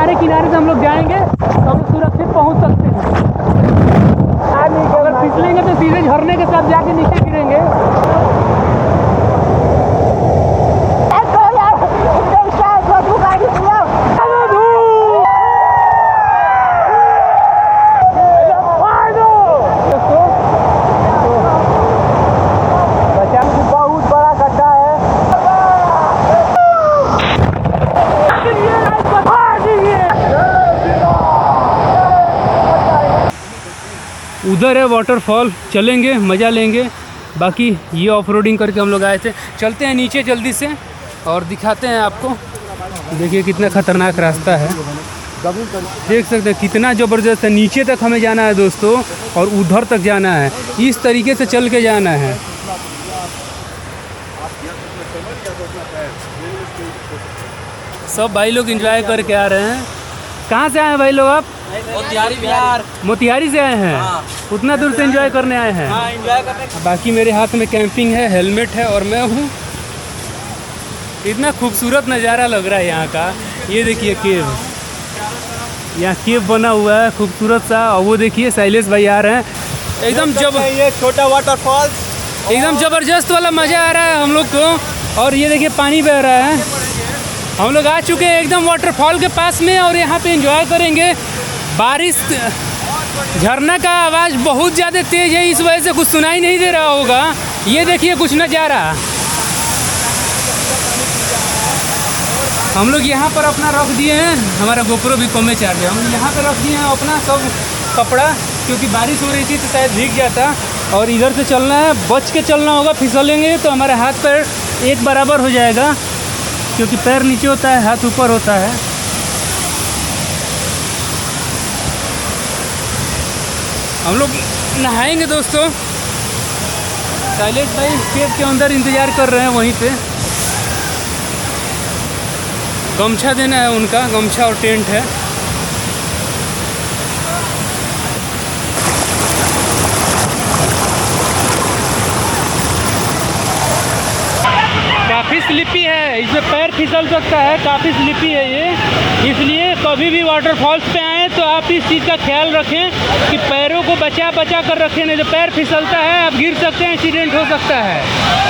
किनारे किनारे से हम लोग जाएंगे तो हम सुरक्षित पहुंच सकते हैं। अगर फिसलेंगे तो सीधे झरने के साथ जाके नीचे गिरेंगे। उधर है वाटरफॉल, चलेंगे मज़ा लेंगे। बाकी ये ऑफ रोडिंग करके हम लोग आए थे। चलते हैं नीचे जल्दी से और दिखाते हैं आपको। देखिए कितना ख़तरनाक रास्ता है, देख सकते हैं कितना ज़बरदस्त है। नीचे तक हमें जाना है दोस्तों और उधर तक जाना है, इस तरीके से चल के जाना है। सब भाई लोग एंजॉय करके आ रहे हैं। कहाँ से आए हैं भाई लोग आप? मोतिहारी बिहार। मोतिहारी से आए हैं? हाँ। उतना दूर से एंजॉय करने आए हैं? हाँ, एंजॉय करने। बाकी मेरे हाथ में कैंपिंग है, हेलमेट है और मैं हूँ। इतना खूबसूरत नज़ारा लग रहा है यहाँ का। ये देखिए केव, यहाँ केव बना हुआ है खूबसूरत सा। और वो देखिए शैलेश भाई आ रहे हैं, एकदम ये छोटा वाटरफॉल एकदम ज़बरदस्त वाला मज़ा आ रहा है हम लोग को। और ये देखिए पानी बह रहा है। हम लोग आ चुके हैं एकदम वाटरफॉल के पास में और यहाँ पे एंजॉय करेंगे। बारिश, झरना का आवाज़ बहुत ज़्यादा तेज़ है, इस वजह से कुछ सुनाई नहीं दे रहा होगा। ये देखिए कुछ नज़ारा। हम लोग यहाँ पर अपना रख दिए हैं, हमारा गोप्रो भी कम चार्ज है। हम यहाँ पर रख दिए हैं अपना सब कपड़ा, क्योंकि बारिश हो रही थी तो शायद भीग जाता। और इधर से चलना है, बच के चलना होगा, फिसलेंगे तो हमारे हाथ पैर एक बराबर हो जाएगा, क्योंकि पैर नीचे होता है हाथ ऊपर होता है। हम लोग नहाएंगे दोस्तों। शैलेश भाई केव के अंदर इंतज़ार कर रहे हैं वहीं पे। गमछा देना है उनका, गमछा और टेंट है। काफ़ी स्लिपी है, इसमें पैर फिसल सकता है, काफ़ी स्लिपी है ये। इसलिए कभी भी वाटरफॉल्स पे आएँ तो आप इस चीज़ का ख्याल रखें कि पैरों को बचा कर रखें, नहीं तो पैर फिसलता है, आप गिर सकते हैं, एक्सीडेंट हो सकता है।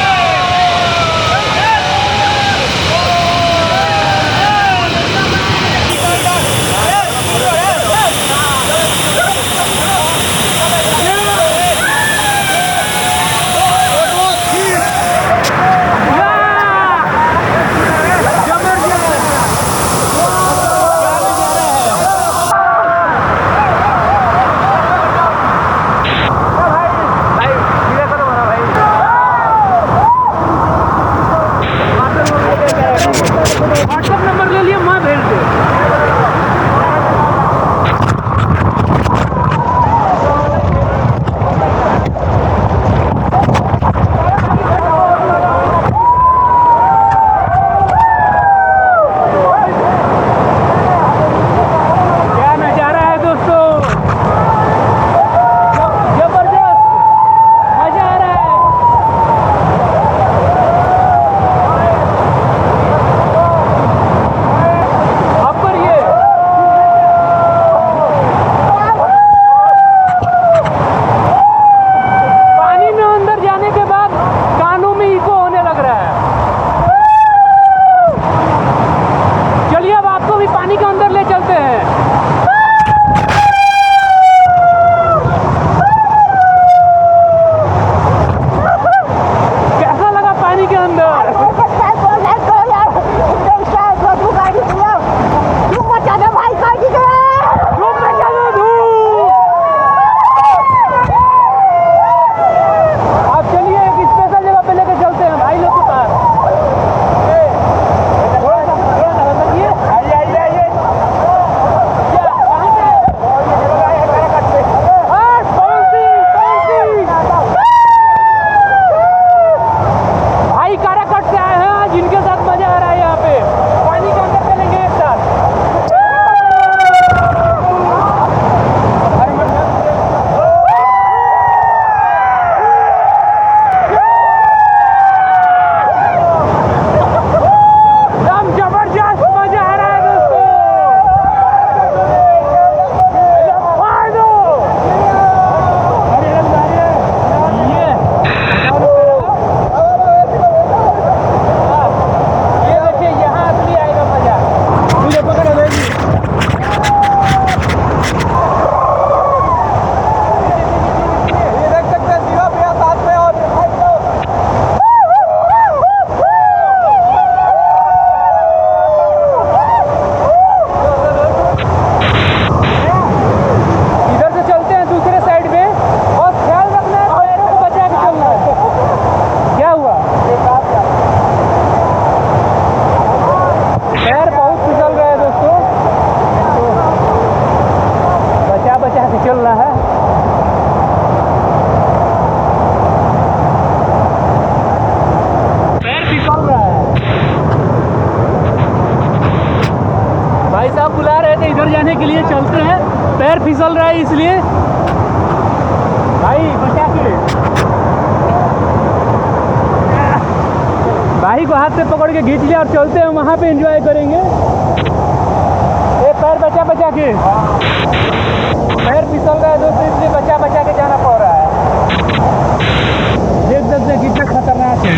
साहब बुला रहे थे इधर जाने के लिए, चलते हैं। पैर फिसल रहा है इसलिए भाई बचा के भाई को हाथ से पकड़ के खींच लिया और चलते हैं, वहाँ पे एंजॉय करेंगे। ये पैर बचा बचा के, पैर फिसल रहा है दोस्तों, इसलिए बचा बचा के जाना पड़ रहा है। देख सकते हैं कितना खतरनाक है,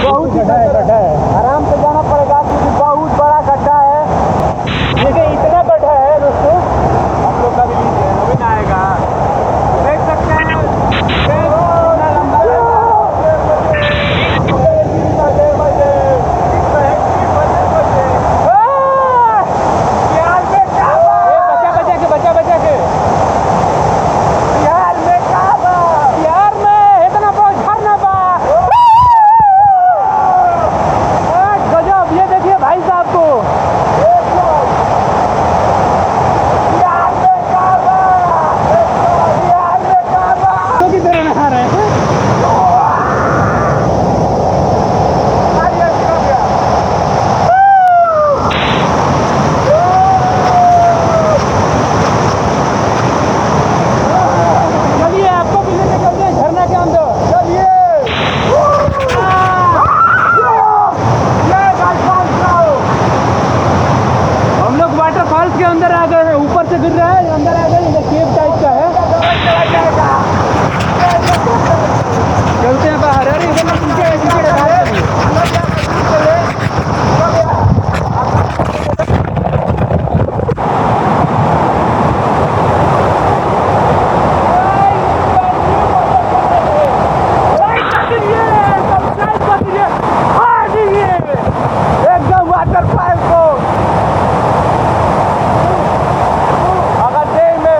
बहुत गड्ढा है, आराम से जाना पड़ेगा क्योंकि बहुत बड़ा गड्ढा है। देखिए इतना गड्ढा है दोस्तों, हम लोग का भी लीजिए अभी ना आएगा, देख सकते हैं कितना लंबा है। बचा बचा के यार में इतना बहुत झरना बा, गजब। ये देखिए भाई साहब को तो की तरह नहा रहे हैं। चलिए आपको भी लेके चलते हैं झरना के अंदर, चलिए। हम लोग वाटरफॉल्स के अंदर आ गए हैं, ऊपर से गिर रहा है, अंदर आ गए, इधर केव टाइप का है। चलते हैं बाहर। अरे इधर ना पीछे एकदम वाटरफॉल को अगर देर में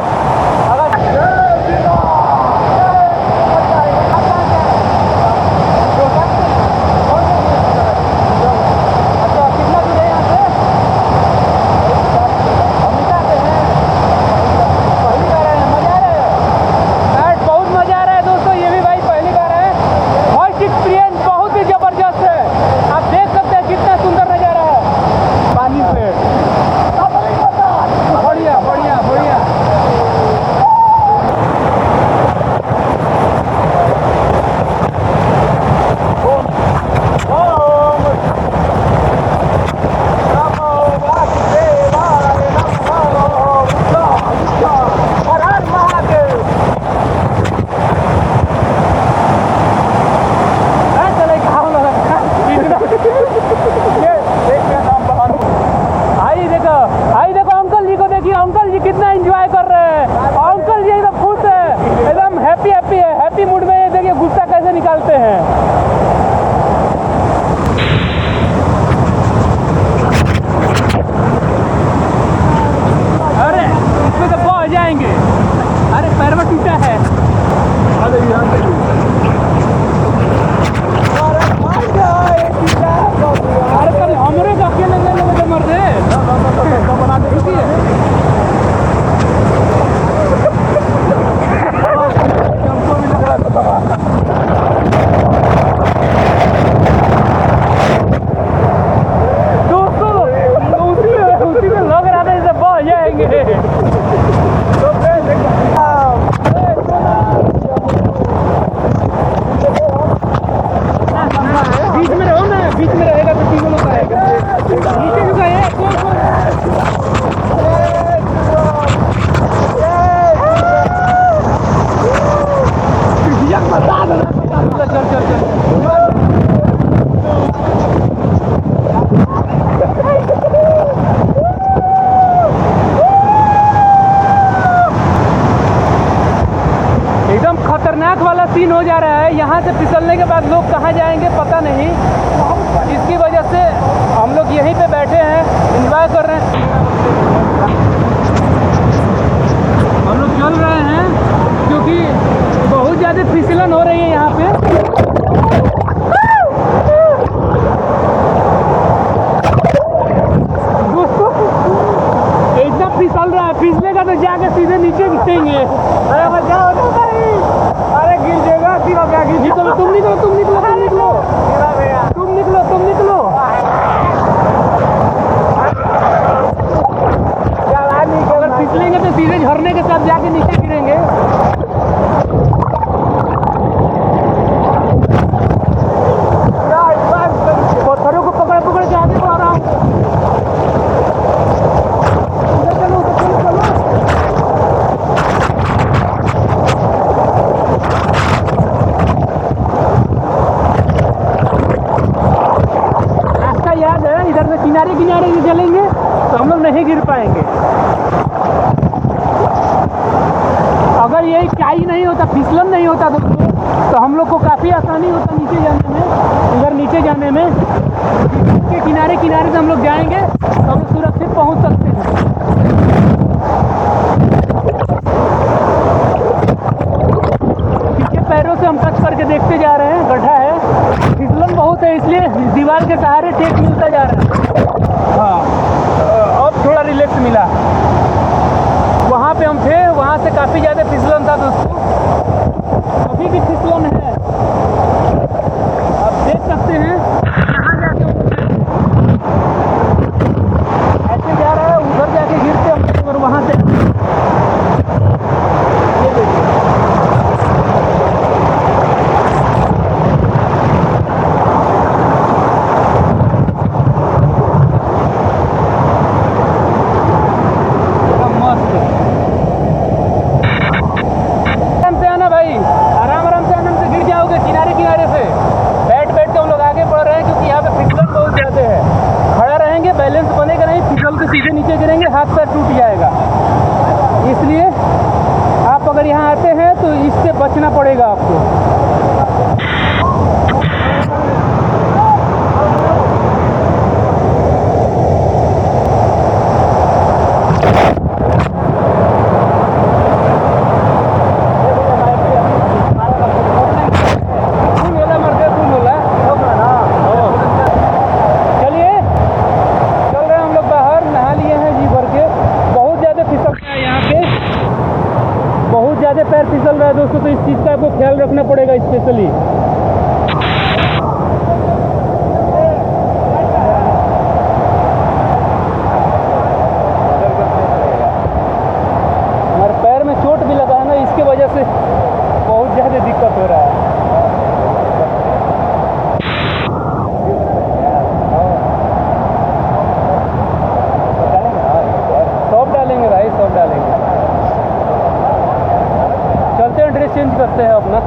कितना दूर है यहाँ से? हम जाते हैं, पहली बार आए हैं, मजा आ रहा है, बहुत मजा आ रहा है दोस्तों। ये भी भाई पहली बार है, फर्स्ट एक्सपीरियंस बहुत ही जबरदस्त है। आप देख सकते हैं कितना सुंदर नजारा है पानी पे, बढ़िया बढ़िया बढ़िया। आई देखो अंकल जी को, देखिए अंकल जी कितना एंजॉय कर रहे हैं। अंकल जी एकदम खुश है, एकदम हैप्पी हैप्पी है, हैप्पी मूड में। देखिए गुस्सा कैसे निकालते हैं। अरे इसमें तो पहुंच जाएंगे। अरे पैर में टूटा है। अरे कल हमरे का अकेले ले लेके मर दे बना दे रुकिए। दोस्तों उसी में लग रहा था जैसे बह जाएंगे। बीच में रहो ना, बीच में रहेगा तो तीनों लोग आएगा। नीचे झुका है चल चल चल। एकदम खतरनाक वाला सीन हो जा रहा है। यहाँ से फिसलने के बाद लोग कहाँ जाएंगे पता नहीं, इसकी वजह से हम लोग यहीं पे बैठे हैं, एंजॉय कर रहे हैं। हम लोग चल रहे हैं क्योंकि बहुत ज़्यादा फिसलन हो रही है यहाँ पे। दोस्तों इतना फिसल रहा है, फिसलेगा तो जाके सीधे नीचे गिरेंगे। अरे बचाओ ना भाई, अरे गिर जाएगा सीधा क्या गिर। निकलो तुम, निकलो तुम, निकलो तुम, निकलो तुम, निकलो तुम, निकलो। से चलेंगे तो हम लोग नहीं गिर पाएंगे। अगर यही चाई नहीं होता, फिसलन नहीं होता दोस्तों, तो हम लोग को काफ़ी आसानी होता नीचे जाने में, इधर नीचे जाने में। के किनारे किनारे से हम लोग जाएंगे तो हम लोग सुरक्षित पहुंच सकते हैं। पीछे पैरों से हम टच करके देखते जा रहे हैं, गड्ढा है, फिसलन बहुत है, इसलिए दीवार के सहारे टेक मिलता जा रहा है। हाँ, अब थोड़ा रिलैक्स मिला। वहाँ पे हम थे, वहाँ से काफ़ी ज़्यादा फिसलन था दोस्तों, अभी भी फिसलन है, आप देख सकते हैं। यहाँ जाके ऐसे जा रहा है, उधर जाके गिरते हम और वहाँ से ये देखिए। बैलेंस बनेगा नहीं, फिसल के सीधे नीचे गिरेंगे, हाथ पैर टूट जाएगा। इसलिए आप अगर यहाँ आते हैं तो इससे बचना पड़ेगा आपको। बहुत ज़्यादा पैर फिसल रहा है दोस्तों, तो इस चीज़ का आपको ख्याल रखना पड़ेगा स्पेशली। हमारे पैर में चोट भी लगा है ना, इसके वजह से बहुत ज़्यादा दिक्कत हो रहा है। सब डालेंगे भाई, सब डालेंगे। चलते हैं, ड्रेस चेंज करते हैं अपना,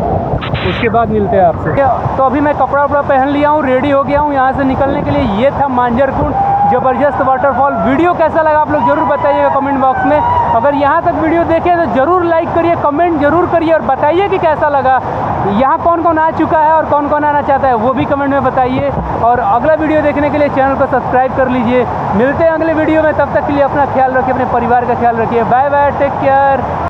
उसके बाद मिलते हैं आपसे। तो अभी मैं कपड़ा वपड़ा पहन लिया हूँ, रेडी हो गया हूँ यहाँ से निकलने के लिए। ये था मांजर कुंड, ज़बरदस्त वाटरफॉल। वीडियो कैसा लगा आप लोग ज़रूर बताइएगा कमेंट बॉक्स में। अगर यहाँ तक वीडियो देखे तो ज़रूर लाइक करिए, कमेंट ज़रूर करिए और बताइए कि कैसा लगा। यहाँ कौन कौन आ चुका है और कौन कौन आना चाहता है वो भी कमेंट में बताइए। और अगला वीडियो देखने के लिए चैनल को सब्सक्राइब कर लीजिए। मिलते हैं अगले वीडियो में, तब तक के लिए अपना ख्याल रखिए, अपने परिवार का ख्याल रखिए। Bye bye, take care.